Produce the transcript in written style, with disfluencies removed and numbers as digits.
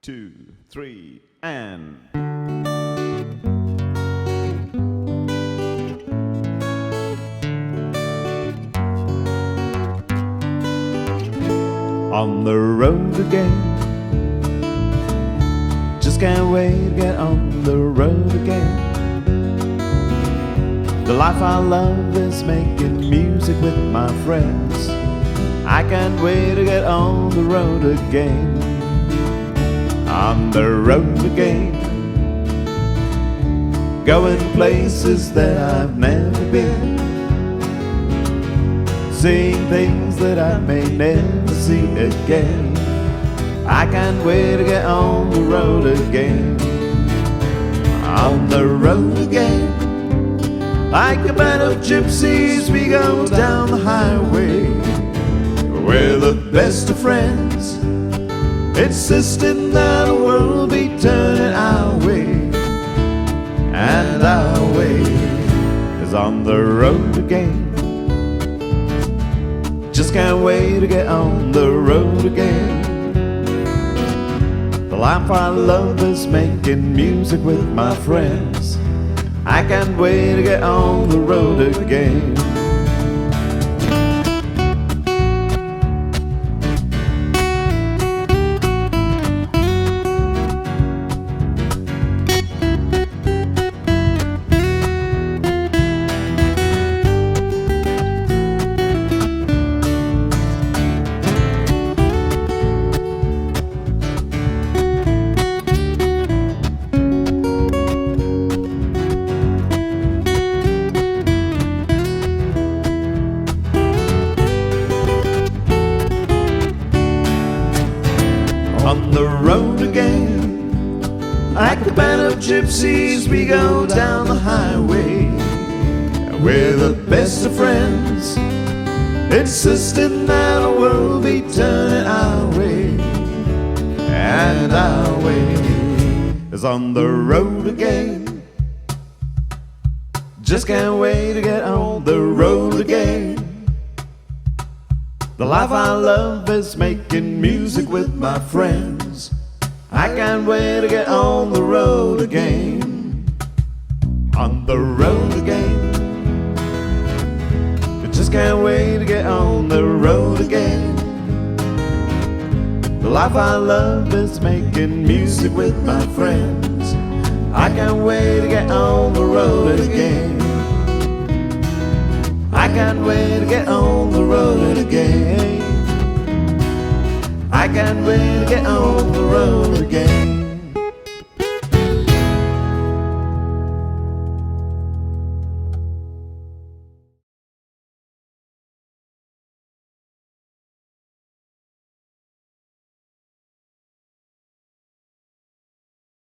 2, 3, and... On the road again, just can't wait to get on the road again. The life I love is making music with my friends. I can't wait to get on the road again. On the road again, going places that I've never been, seeing things that I may never see again. I can't wait to get on the road again. On the road again, like a band of gypsies, we go down the highway. We're the best of friends, insisting that the world be turning our way. And our way is on the road again. Just can't wait to get on the road again. The life I love is making music with my friends. I can't wait to get on the road again. On the road again, like a band of gypsies, we go down the highway. We're the best of friends, insisting that the world be turning our way. And our way is on the road again. Just can't wait to get on the road again. The life I love is making music with my friends. I can't wait to get on the road again. On the road again, I just can't wait to get on the road again. The life I love is making music with my friends. I can't wait to get on the road again. I can't wait to get on the road again. I can't wait to get on the road again.